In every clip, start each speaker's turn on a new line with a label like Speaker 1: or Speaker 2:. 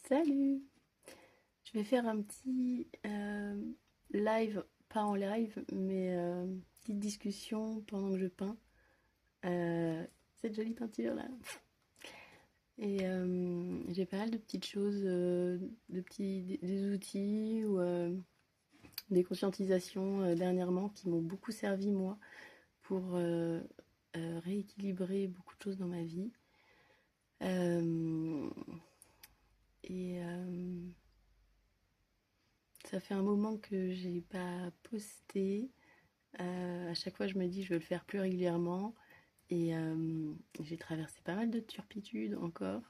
Speaker 1: Salut! Je vais faire un petit live, pas en live, mais petite discussion pendant que je peins. Cette jolie peinture là. Et j'ai pas mal de petites choses, des outils ou des conscientisations dernièrement qui m'ont beaucoup servi moi pour rééquilibrer beaucoup de choses dans ma vie. Euh, et Ça fait un moment que j'ai pas posté. À chaque fois, je me dis je veux le faire plus régulièrement. Et j'ai traversé pas mal de turpitudes encore.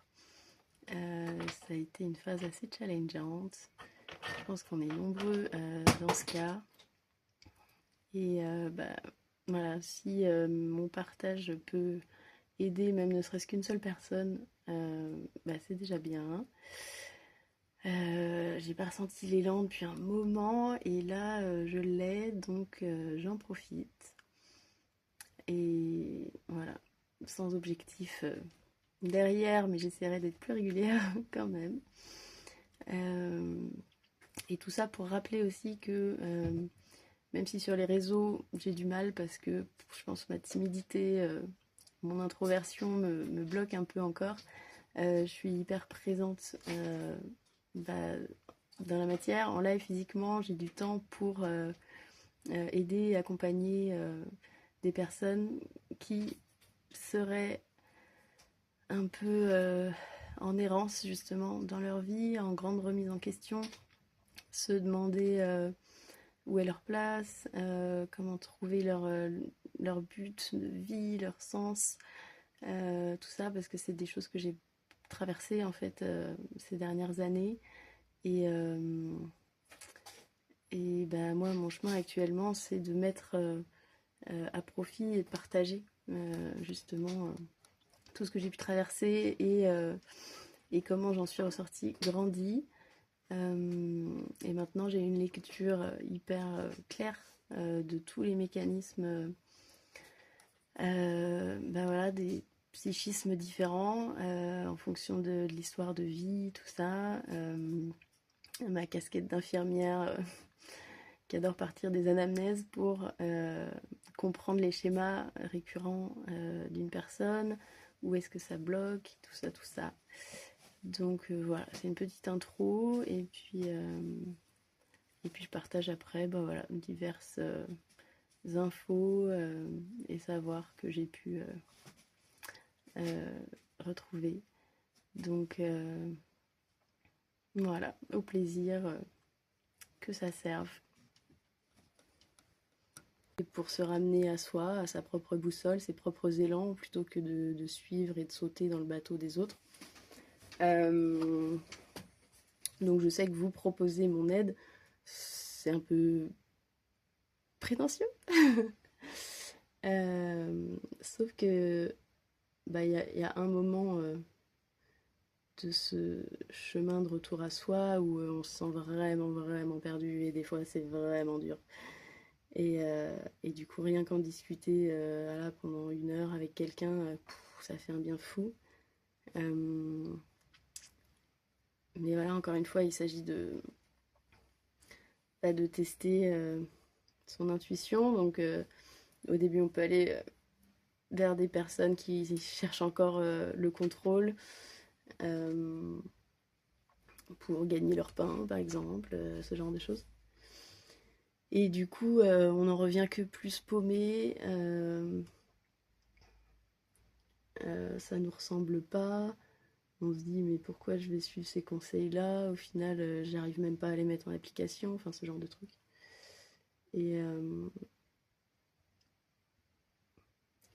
Speaker 1: Ça a été une phase assez challengeante. Je pense qu'on est nombreux dans ce cas. Et voilà, si mon partage peut aider même ne serait-ce qu'une seule personne, c'est déjà bien. J'ai pas ressenti l'élan depuis un moment et là je l'ai donc j'en profite. Et voilà, sans objectif derrière, mais j'essaierai d'être plus régulière quand même. Euh, et tout ça pour rappeler aussi que même si sur les réseaux j'ai du mal parce que je pense que ma timidité, mon introversion me bloque un peu encore, je suis hyper présente bah, dans la matière, en live physiquement, j'ai du temps pour aider et accompagner des personnes qui seraient un peu en errance justement dans leur vie, en grande remise en question, se demander où est leur place, comment trouver leur but de vie, leur sens, tout ça parce que c'est des choses que j'ai traversées en fait ces dernières années et moi mon chemin actuellement c'est de mettre à profit et de partager justement tout ce que j'ai pu traverser et comment j'en suis ressortie grandie. Et maintenant j'ai une lecture hyper claire de tous les mécanismes voilà, des psychismes différents en fonction de l'histoire de vie, tout ça. Ma casquette d'infirmière qui adore partir des anamnèses pour comprendre les schémas récurrents d'une personne, où est-ce que ça bloque, tout ça, tout ça. Donc voilà, c'est une petite intro et puis je partage après voilà, diverses infos et savoirs que j'ai pu retrouver. Donc voilà, au plaisir que ça serve. Et pour se ramener à soi, à sa propre boussole, ses propres élans, plutôt que de suivre et de sauter dans le bateau des autres. Donc je sais que vous proposez mon aide, c'est un peu prétentieux. Sauf que y a un moment de ce chemin de retour à soi où on se sent vraiment vraiment perdu et des fois c'est vraiment dur. Et du coup rien qu'en discuter là, pendant 1 heure avec quelqu'un, ça fait un bien fou. Mais voilà, encore une fois, il s'agit de tester son intuition. Donc au début on peut aller vers des personnes qui cherchent encore le contrôle pour gagner leur pain par exemple, ce genre de choses. Et du coup on en revient que plus paumé, ça nous ressemble pas, on se dit mais pourquoi je vais suivre ces conseils là, au final j'arrive même pas à les mettre en application, enfin ce genre de trucs. Et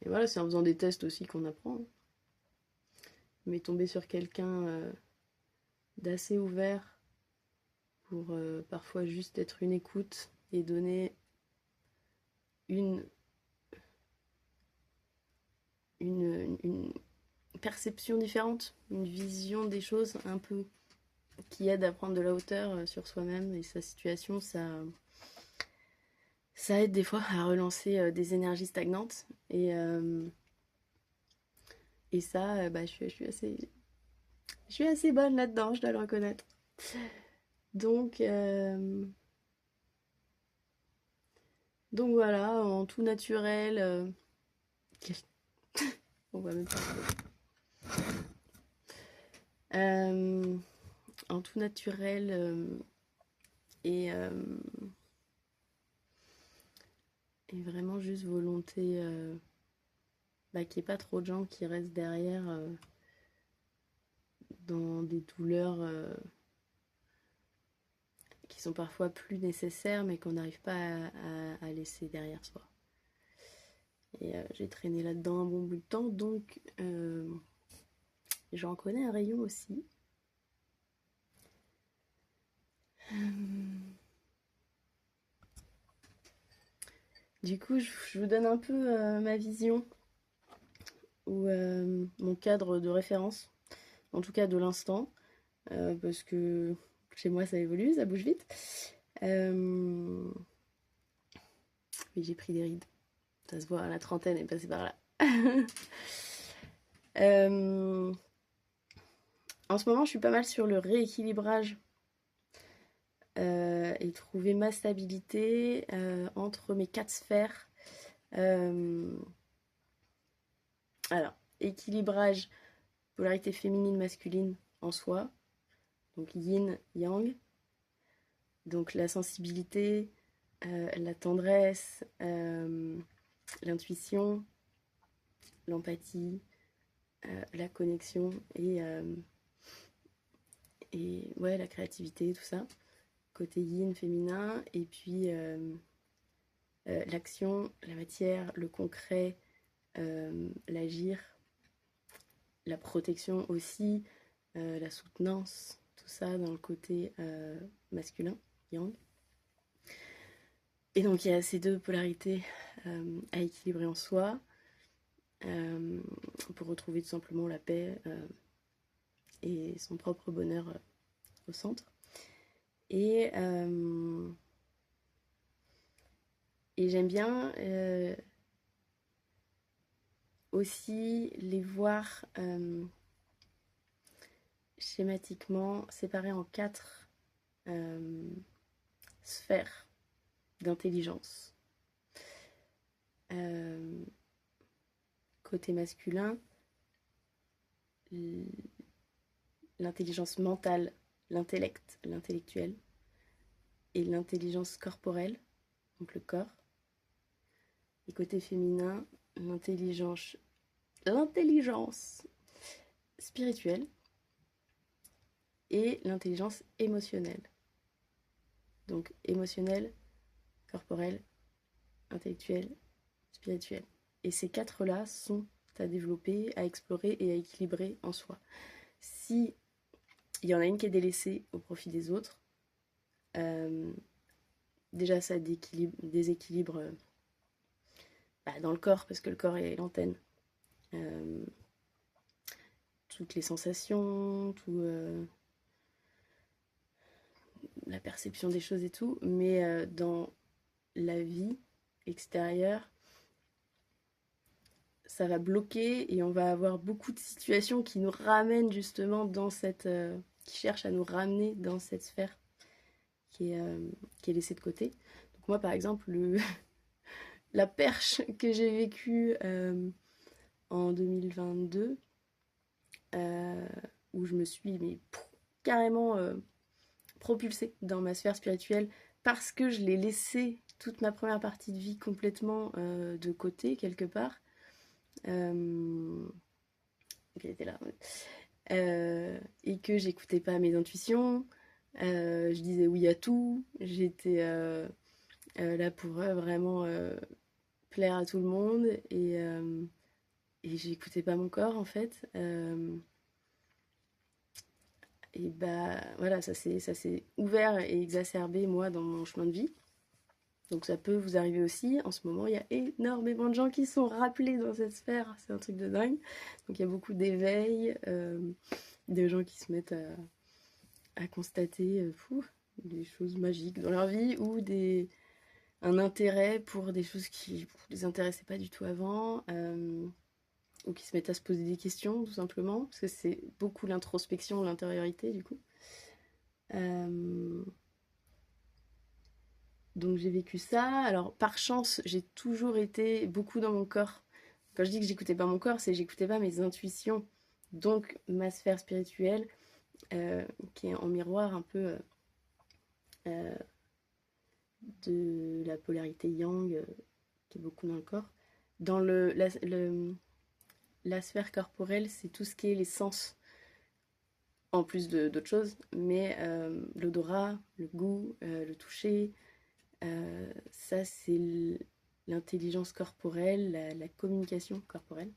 Speaker 1: voilà, c'est en faisant des tests aussi qu'on apprend. Mais tomber sur quelqu'un d'assez ouvert pour parfois juste être une écoute et donner une, une perception différente, une vision des choses un peu qui aide à prendre de la hauteur sur soi-même et sa situation, ça aide des fois à relancer des énergies stagnantes. Et ça, je suis assez... Je suis assez bonne là-dedans, je dois le reconnaître. Donc, donc voilà, en tout naturel. On voit même pas. En tout naturel et, euh, et vraiment juste volonté qu'il n'y ait pas trop de gens qui restent derrière dans des douleurs qui sont parfois plus nécessaires mais qu'on n'arrive pas à laisser derrière soi. Et j'ai traîné là-dedans un bon bout de temps, donc j'en connais un rayon aussi. Du coup, je vous donne un peu ma vision ou mon cadre de référence, en tout cas de l'instant, parce que chez moi ça évolue, ça bouge vite. Mais j'ai pris des rides, ça se voit, la trentaine est passée par là. En ce moment, je suis pas mal sur le rééquilibrage et trouver ma stabilité entre mes 4 sphères. Alors, équilibrage, polarité féminine, masculine en soi, donc yin, yang, donc la sensibilité, la tendresse, l'intuition, l'empathie, la connexion et ouais, la créativité, tout ça. Côté yin féminin, et puis l'action, la matière, le concret, l'agir, la protection aussi, la soutenance, tout ça dans le côté masculin, yang. Et donc il y a ces deux polarités à équilibrer en soi pour retrouver tout simplement la paix et son propre bonheur au centre. Et j'aime bien aussi les voir schématiquement séparés en 4 sphères d'intelligence. Côté masculin, l'intelligence mentale, l'intellect, l'intellectuel, et l'intelligence corporelle, donc le corps. Et côté féminin, l'intelligence spirituelle et l'intelligence émotionnelle. Donc émotionnelle, corporelle, intellectuelle, spirituelle. Et ces 4-là sont à développer, à explorer et à équilibrer en soi. Si il y en a une qui est délaissée au profit des autres, déjà ça déséquilibre dans le corps, parce que le corps est l'antenne. Toutes les sensations, la perception des choses et tout, mais dans la vie extérieure, ça va bloquer et on va avoir beaucoup de situations qui nous ramènent justement dans cette... qui cherchent à nous ramener dans cette sphère qui est laissée de côté. Donc moi par exemple, la perche que j'ai vécue en 2022, où je me suis carrément propulsée dans ma sphère spirituelle parce que je l'ai laissé toute ma première partie de vie complètement de côté quelque part. Elle était là. Et que j'écoutais pas mes intuitions, je disais oui à tout, j'étais là pour vraiment plaire à tout le monde et j'écoutais pas mon corps en fait. Et bah voilà, ça s'est ouvert et exacerbé moi dans mon chemin de vie. Donc ça peut vous arriver aussi. En ce moment, il y a énormément de gens qui sont rappelés dans cette sphère. C'est un truc de dingue. Donc il y a beaucoup d'éveil, de gens qui se mettent à constater des choses magiques dans leur vie ou un intérêt pour des choses qui ne les intéressaient pas du tout avant. ou qui se mettent à se poser des questions, tout simplement, parce que c'est beaucoup l'introspection, l'intériorité, du coup. Donc j'ai vécu ça. Alors par chance, j'ai toujours été beaucoup dans mon corps. Quand je dis que j'écoutais pas mon corps, c'est que j'écoutais pas mes intuitions. Donc ma sphère spirituelle, qui est en miroir un peu euh, de la polarité yang, qui est beaucoup dans le corps. Dans la sphère corporelle, c'est tout ce qui est les sens, en plus d'autres choses, mais l'odorat, le goût, le toucher, ça c'est l'intelligence corporelle, la communication corporelle.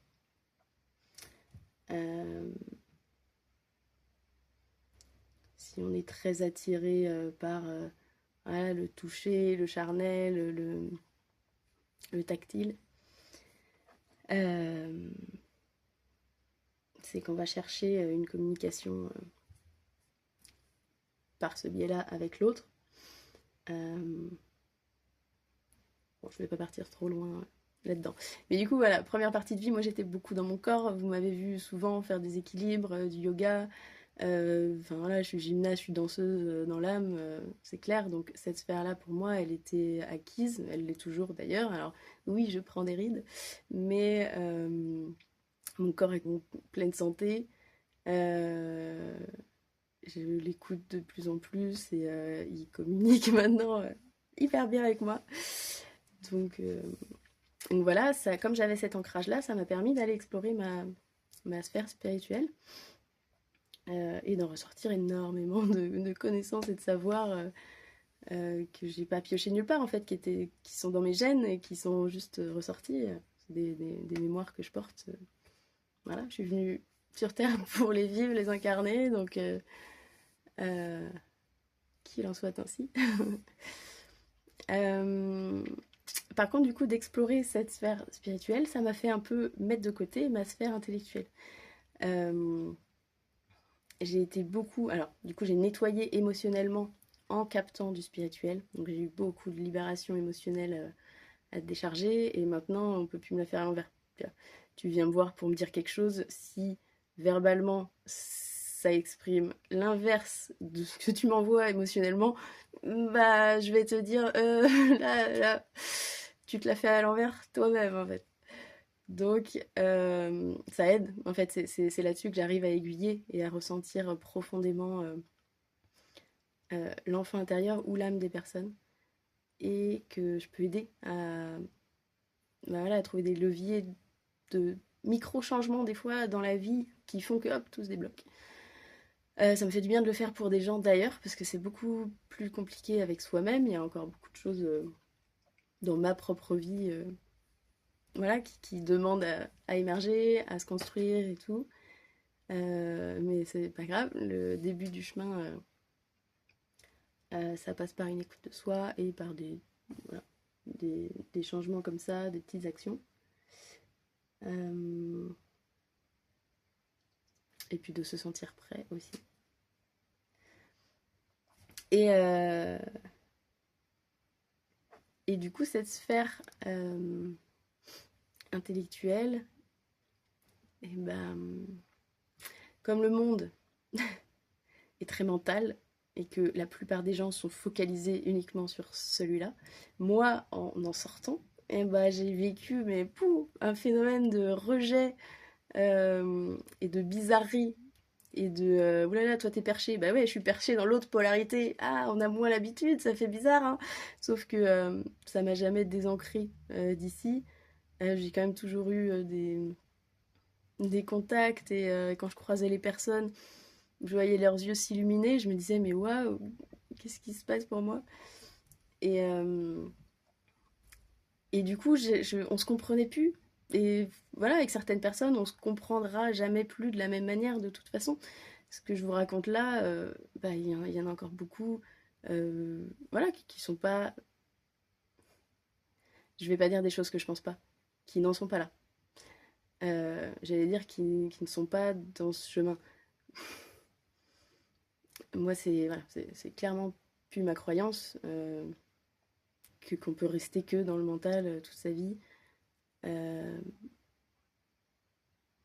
Speaker 1: Si on est très attiré par voilà, le toucher, le charnel, le tactile, c'est qu'on va chercher une communication par ce biais-là avec l'autre. Bon, je vais pas partir trop loin là-dedans. Mais du coup, voilà, première partie de vie, moi j'étais beaucoup dans mon corps. Vous m'avez vu souvent faire des équilibres, du yoga. Enfin voilà, je suis gymnaste, je suis danseuse dans l'âme, c'est clair. Donc cette sphère-là, pour moi, elle était acquise. Elle l'est toujours d'ailleurs. Alors oui, je prends des rides, mais mon corps est en pleine santé. Je l'écoute de plus en plus et il communique maintenant hyper bien avec moi. Donc, euh, donc voilà, ça, comme j'avais cet ancrage-là, ça m'a permis d'aller explorer ma sphère spirituelle et d'en ressortir énormément de connaissances et de savoirs que j'ai pas pioché nulle part en fait, qui sont dans mes gènes et qui sont juste ressortis. C'est des mémoires que je porte. Voilà, je suis venue sur Terre pour les vivre, les incarner, donc qu'il en soit ainsi. Par contre, du coup, d'explorer cette sphère spirituelle, ça m'a fait un peu mettre de côté ma sphère intellectuelle. J'ai été beaucoup... Alors, du coup, j'ai nettoyé émotionnellement en captant du spirituel. Donc, j'ai eu beaucoup de libération émotionnelle à décharger. Et maintenant, on ne peut plus me la faire à l'envers. Tu viens me voir pour me dire quelque chose. Si, verbalement, ça exprime l'inverse de ce que tu m'envoies émotionnellement, bah, je vais te dire, là, tu te la fais à l'envers toi-même, en fait. Donc, ça aide. En fait, c'est là-dessus que j'arrive à aiguiller et à ressentir profondément l'enfant intérieur ou l'âme des personnes. Et que je peux aider bah voilà, à trouver des leviers de micro-changements, des fois, dans la vie, qui font que, hop, tout se débloque. Ça me fait du bien de le faire pour des gens d'ailleurs, parce que c'est beaucoup plus compliqué avec soi-même. Il y a encore beaucoup de choses dans ma propre vie voilà, qui demandent à émerger, à se construire et tout. Mais c'est pas grave, le début du chemin, ça passe par une écoute de soi et par voilà, des changements comme ça, des petites actions. Et puis de se sentir prêt aussi. Et, euh, et du coup, cette sphère intellectuelle, et ben, comme le monde est très mental et que la plupart des gens sont focalisés uniquement sur celui-là, moi, en sortant, et ben, j'ai vécu un phénomène de rejet et de bizarrerie et de oulala, toi t'es perché, bah ouais, je suis perché dans l'autre polarité. Ah, on a moins l'habitude, ça fait bizarre, hein. Sauf que ça m'a jamais désancré d'ici. J'ai quand même toujours eu des contacts et quand je croisais les personnes, je voyais leurs yeux s'illuminer, je me disais, mais waouh, qu'est-ce qui se passe pour moi? Et, euh, et du coup, on se comprenait plus. Et voilà, avec certaines personnes, on se comprendra jamais plus de la même manière de toute façon. Ce que je vous raconte là, bah, y en a encore beaucoup voilà, qui sont pas. Je vais pas dire des choses que je pense pas, qui n'en sont pas là. J'allais dire qui ne sont pas dans ce chemin. Moi, c'est voilà, c'est clairement plus ma croyance qu'on peut rester que dans le mental toute sa vie. Euh,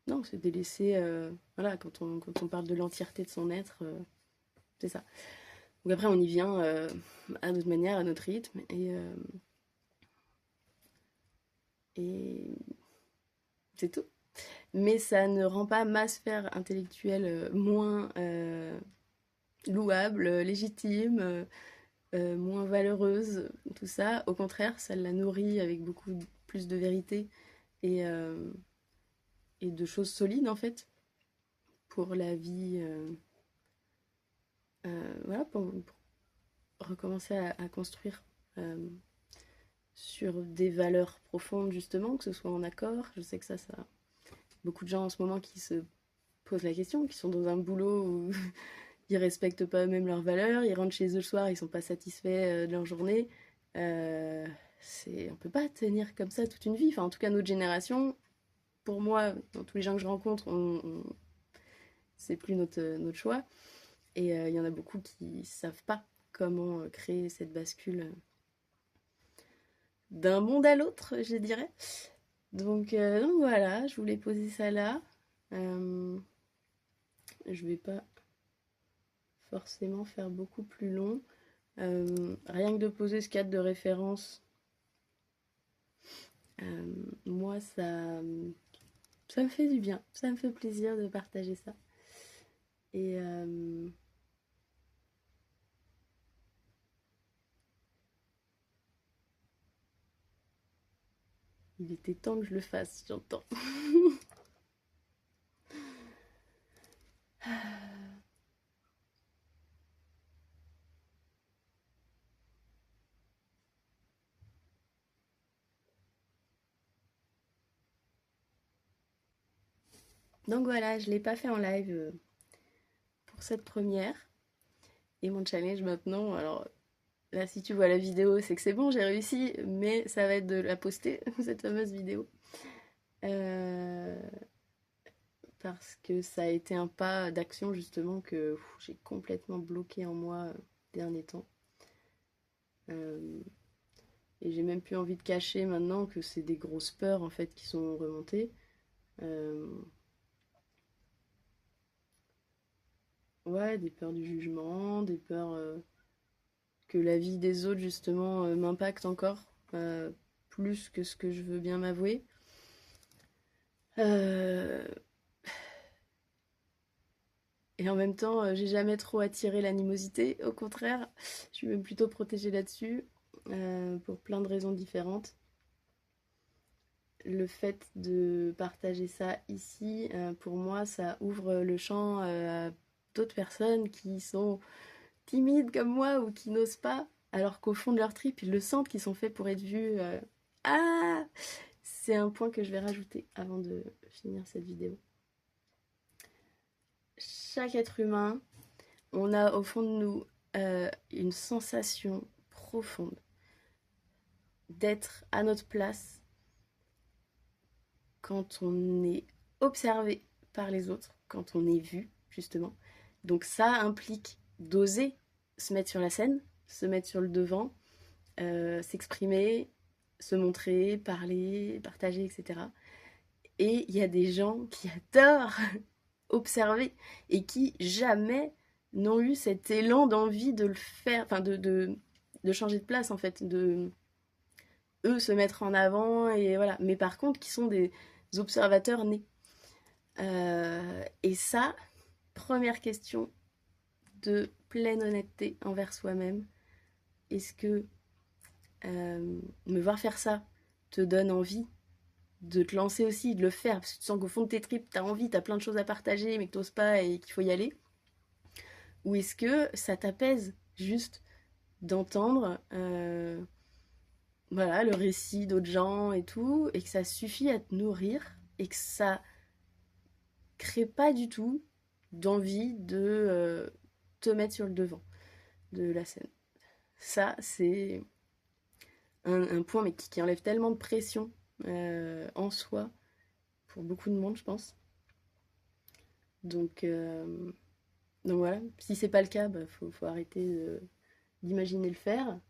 Speaker 1: Non, c'est délaisser, voilà, quand on parle de l'entièreté de son être, c'est ça. Donc après, on y vient à notre manière, à notre rythme, et c'est tout. Mais ça ne rend pas ma sphère intellectuelle moins louable, légitime, moins valeureuse, tout ça. Au contraire, ça la nourrit avec beaucoup plus de vérité et, euh, et de choses solides, en fait, pour la vie. Voilà, pour recommencer à construire sur des valeurs profondes, justement, que ce soit en accord. Je sais que ça, beaucoup de gens en ce moment qui se posent la question, qui sont dans un boulot où ils respectent pas eux-mêmes leurs valeurs, ils rentrent chez eux le soir, ils sont pas satisfaits de leur journée. On peut pas tenir comme ça toute une vie. Enfin, en tout cas, notre génération, pour moi, dans tous les gens que je rencontre, c'est plus notre choix. Et il y en a beaucoup qui savent pas comment créer cette bascule d'un monde à l'autre, je dirais. Donc voilà, je voulais poser ça là. Je vais pas forcément faire beaucoup plus long. Rien que de poser ce cadre de référence, moi ça me fait du bien, ça me fait plaisir de partager ça. Et il était temps que je le fasse, j'entends. Donc voilà, je ne l'ai pas fait en live pour cette première. Et mon challenge maintenant, alors là si tu vois la vidéo c'est que c'est bon, j'ai réussi, mais ça va être de la poster, cette fameuse vidéo. Parce que ça a été un pas d'action justement que j'ai complètement bloqué en moi dernier temps. Euh, et j'ai même plus envie de cacher maintenant que c'est des grosses peurs en fait qui sont remontées. Euh, ouais, des peurs du jugement, des peurs que la vie des autres justement m'impacte encore plus que ce que je veux bien m'avouer. Euh, et en même temps, j'ai jamais trop attiré l'animosité. Au contraire, je suis même plutôt protégée là-dessus pour plein de raisons différentes. Le fait de partager ça ici, pour moi, ça ouvre le champ à d'autres personnes qui sont timides comme moi ou qui n'osent pas, alors qu'au fond de leur trip, ils le sentent qu'ils sont faits pour être vus. Ah, c'est un point que je vais rajouter avant de finir cette vidéo. Chaque être humain, on a au fond de nous une sensation profonde d'être à notre place quand on est observé par les autres, quand on est vu, justement. Donc ça implique d'oser se mettre sur la scène, se mettre sur le devant, s'exprimer, se montrer, parler, partager, etc. Et il y a des gens qui adorent observer et qui jamais n'ont eu cet élan d'envie de le faire, enfin de changer de place en fait, de eux se mettre en avant et voilà. Mais par contre, qui sont des observateurs nés. Et ça, première question de pleine honnêteté envers soi-même. Est-ce que me voir faire ça te donne envie de te lancer aussi, de le faire, parce que tu sens qu'au fond de tes tripes, t'as envie, t'as plein de choses à partager, mais que t'oses pas et qu'il faut y aller? Ou est-ce que ça t'apaise juste d'entendre voilà, le récit d'autres gens et tout, et que ça suffit à te nourrir, et que ça crée pas du tout d'envie de te mettre sur le devant de la scène? Ça, c'est un point mais qui enlève tellement de pression en soi pour beaucoup de monde, je pense. Donc, euh, donc voilà, si c'est pas le cas, bah, faut arrêter d'imaginer le faire.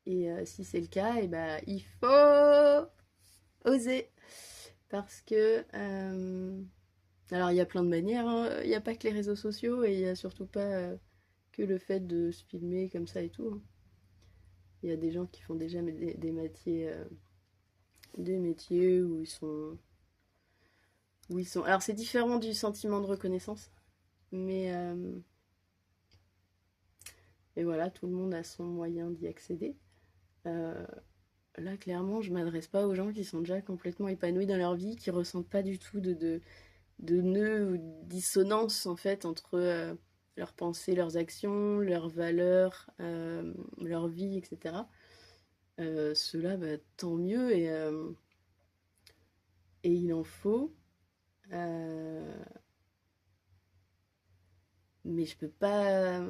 Speaker 1: Et si c'est le cas, et bah, il faut oser. Parce que Alors, il y a plein de manières, hein. Il n'y a pas que les réseaux sociaux et il n'y a surtout pas que le fait de se filmer comme ça et tout, hein. Il y a des gens qui font déjà des métiers où ils sont. Alors, c'est différent du sentiment de reconnaissance, mais, euh, mais voilà, tout le monde a son moyen d'y accéder. Euh, Là, clairement, je m'adresse pas aux gens qui sont déjà complètement épanouis dans leur vie, qui ressentent pas du tout de nœuds ou de dissonance en fait entre leurs pensées, leurs actions, leurs valeurs, leur vie, etc. Cela, bah, tant mieux et il en faut. Euh, mais je peux pas,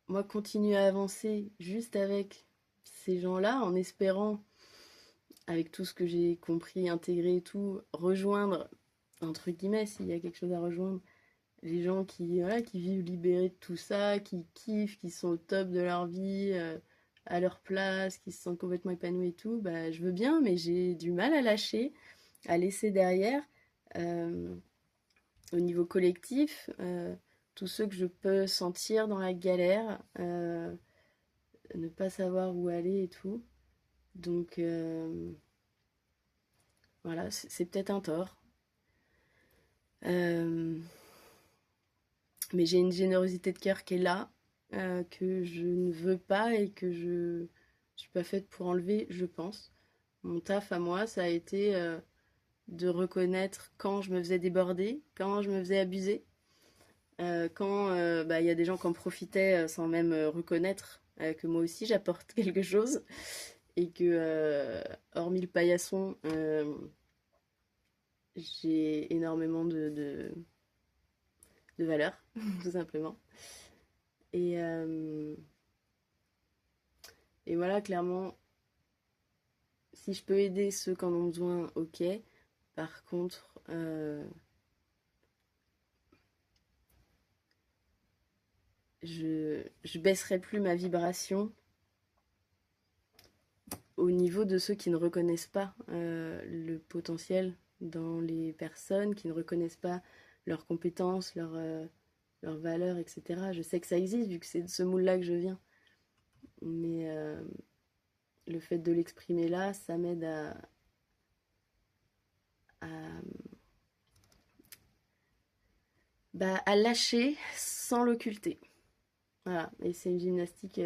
Speaker 1: moi, continuer à avancer juste avec ces gens-là en espérant, avec tout ce que j'ai compris, intégré et tout, rejoindre, entre guillemets, s'il y a quelque chose à rejoindre, les gens qui, voilà, qui vivent libérés de tout ça, qui kiffent, qui sont au top de leur vie, à leur place, qui se sentent complètement épanouis et tout, bah, je veux bien, mais j'ai du mal à lâcher, à laisser derrière, euh, au niveau collectif, tous ceux que je peux sentir dans la galère, ne pas savoir où aller et tout. Donc voilà, c'est peut-être un tort. Euh, mais j'ai une générosité de cœur qui est là, que je ne veux pas et que je suis pas faite pour enlever, je pense. Mon taf à moi, ça a été de reconnaître quand je me faisais déborder, quand je me faisais abuser, quand bah, y a des gens qui en profitaient sans même reconnaître que moi aussi j'apporte quelque chose et que, hormis le paillasson, j'ai énormément de valeur, tout simplement. Et, euh, et voilà, clairement, si je peux aider ceux qui en ont besoin, ok. Par contre, je baisserai plus ma vibration au niveau de ceux qui ne reconnaissent pas le potentiel dans les personnes, qui ne reconnaissent pas leurs compétences, leurs valeurs, etc. Je sais que ça existe vu que c'est de ce moule-là que je viens. Mais le fait de l'exprimer là, ça m'aide à, bah, à lâcher sans l'occulter. Voilà, et c'est une gymnastique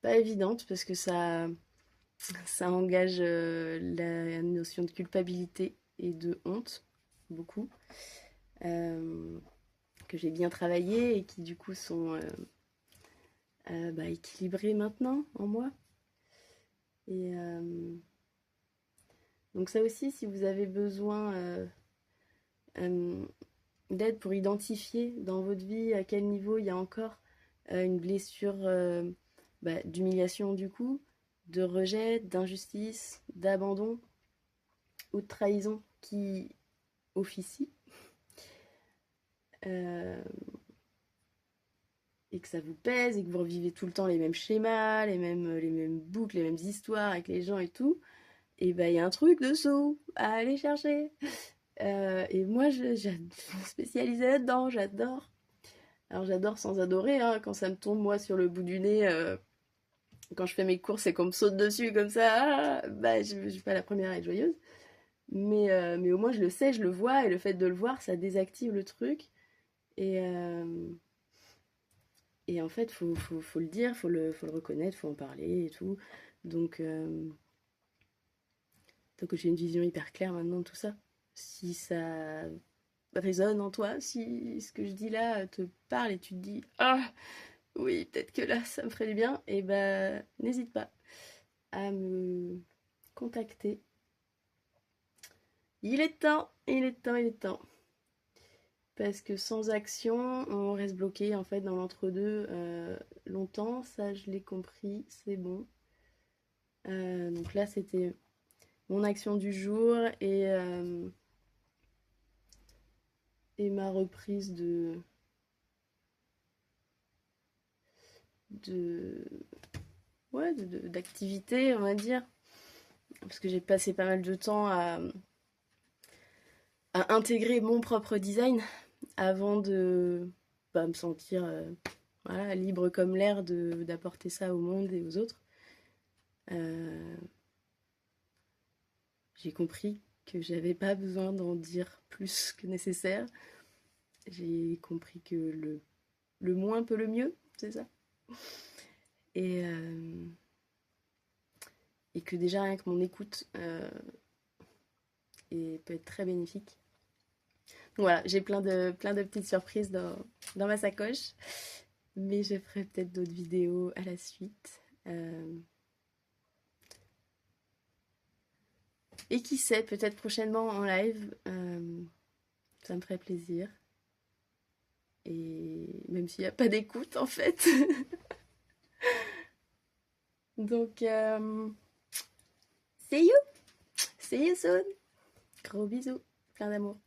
Speaker 1: pas évidente parce que ça engage la notion de culpabilité et de honte, beaucoup, euh, que j'ai bien travaillé et qui du coup sont bah, équilibrées maintenant en moi. Et donc ça aussi, si vous avez besoin euh, d'aide pour identifier dans votre vie à quel niveau il y a encore une blessure bah, d'humiliation du coup, de rejet, d'injustice, d'abandon ou de trahison qui officie, euh, et que ça vous pèse et que vous revivez tout le temps les mêmes schémas, les mêmes boucles, les mêmes histoires avec les gens et tout, et ben il y a un truc dessous à aller chercher. Et moi, je suis spécialisée là-dedans, j'adore. Alors j'adore sans adorer, hein, quand ça me tombe moi sur le bout du nez, quand je fais mes courses et qu'on me saute dessus comme ça, bah je suis pas la première à être joyeuse. Mais au moins je le sais, je le vois, et le fait de le voir, ça désactive le truc. Et, et en fait, faut le dire, faut le reconnaître, faut en parler et tout. Donc, donc j'ai une vision hyper claire maintenant de tout ça. Si ça résonne en toi, si ce que je dis là te parle et tu te dis ah oui, peut-être que là ça me ferait du bien, et ben n'hésite pas à me contacter. Il est temps, il est temps, il est temps. Parce que sans action, on reste bloqué en fait dans l'entre-deux longtemps. Ça, je l'ai compris, c'est bon. Donc là, c'était mon action du jour et ma reprise de, ouais, d'activité, on va dire. Parce que j'ai passé pas mal de temps à intégrer mon propre design avant de me sentir voilà, libre comme l'air d'apporter ça au monde et aux autres. J'ai compris que j'avais pas besoin d'en dire plus que nécessaire. J'ai compris que le moins peut le mieux, c'est ça. Et, euh, et que déjà rien que mon écoute peut être très bénéfique. Donc voilà, j'ai plein de petites surprises dans ma sacoche, mais je ferai peut-être d'autres vidéos à la suite. Et qui sait, peut-être prochainement en live, ça me ferait plaisir. Et même s'il n'y a pas d'écoute en fait. Donc, see you soon. Gros bisous, plein d'amour.